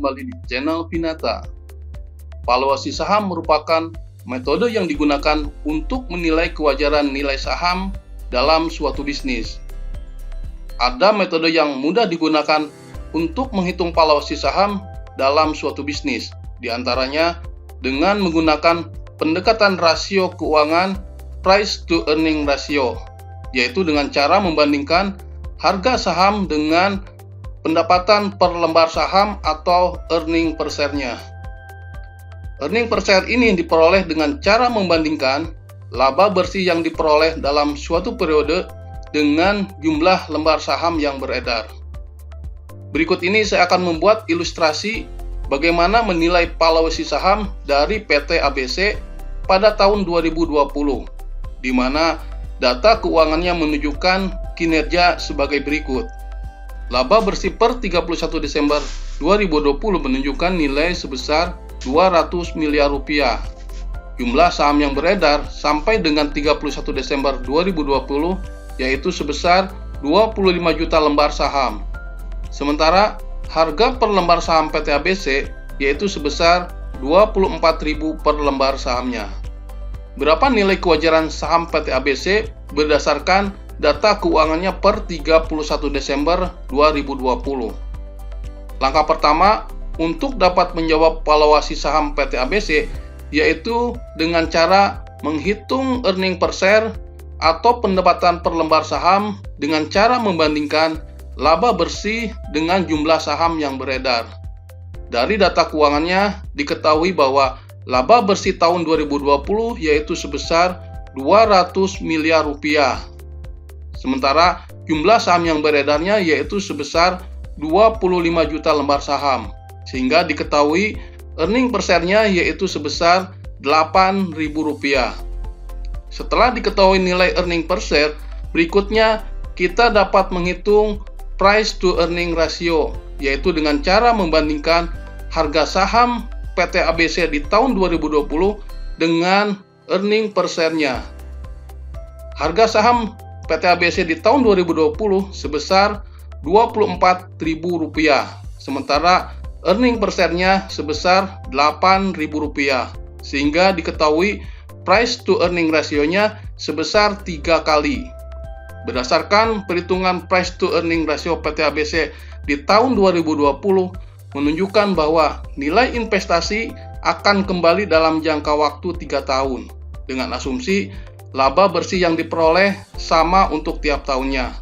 kembali di channel Pinata. Valuasi saham merupakan metode yang digunakan untuk menilai kewajaran nilai saham dalam suatu bisnis. Ada metode yang mudah digunakan untuk menghitung valuasi saham dalam suatu bisnis, di antaranya dengan menggunakan pendekatan rasio keuangan price to earning ratio, yaitu dengan cara membandingkan harga saham dengan pendapatan per lembar saham atau earning per share-nya. Earning per share ini diperoleh dengan cara membandingkan laba bersih yang diperoleh dalam suatu periode dengan jumlah lembar saham yang beredar. Berikut ini saya akan membuat ilustrasi bagaimana menilai valuasi saham dari PT ABC pada tahun 2020, di mana data keuangannya menunjukkan kinerja sebagai berikut. Laba bersih per 31 Desember 2020 menunjukkan nilai sebesar 200 miliar rupiah. Jumlah saham yang beredar sampai dengan 31 Desember 2020 yaitu sebesar 25 juta lembar saham. Sementara harga per lembar saham PT ABC yaitu sebesar 24.000 per lembar sahamnya. Berapa nilai kewajaran saham PT ABC berdasarkan data keuangannya per 31 Desember 2020. Langkah pertama untuk dapat menjawab valuasi saham PT ABC yaitu dengan cara menghitung earning per share atau pendapatan per lembar saham dengan cara membandingkan laba bersih dengan jumlah saham yang beredar. Dari data keuangannya diketahui bahwa laba bersih tahun 2020 yaitu sebesar 200 miliar rupiah. Sementara jumlah saham yang beredarnya yaitu sebesar 25 juta lembar saham. Sehingga diketahui earning per share-nya yaitu sebesar Rp8.000. Setelah diketahui nilai earning per share, berikutnya kita dapat menghitung price to earning ratio, yaitu dengan cara membandingkan harga saham PT ABC di tahun 2020 dengan earning per share-nya. Harga saham PT ABC di tahun 2020 sebesar Rp24.000, sementara earning per share-nya sebesar Rp8.000, sehingga diketahui price to earning ratio-nya sebesar 3 kali. Berdasarkan perhitungan price to earning ratio PT ABC di tahun 2020 menunjukkan bahwa nilai investasi akan kembali dalam jangka waktu 3 tahun dengan asumsi laba bersih yang diperoleh sama untuk tiap tahunnya.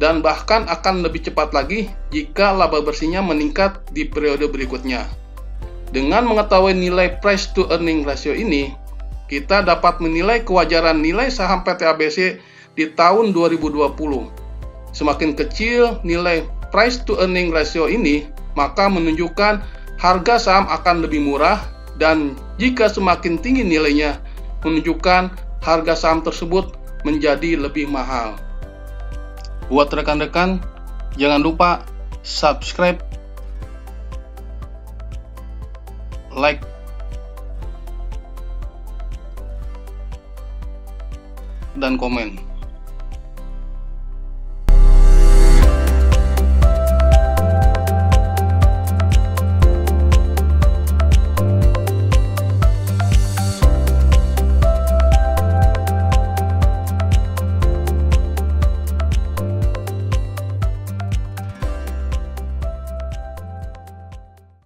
Dan bahkan akan lebih cepat lagi jika laba bersihnya meningkat di periode berikutnya. Dengan mengetahui nilai price to earning ratio ini, kita dapat menilai kewajaran nilai saham PT ABC di tahun 2020. Semakin kecil nilai price to earning ratio ini, maka menunjukkan harga saham akan lebih murah, dan jika semakin tinggi nilainya, menunjukkan harga saham tersebut menjadi lebih mahal. Buat rekan-rekan, jangan lupa subscribe, like, dan komen.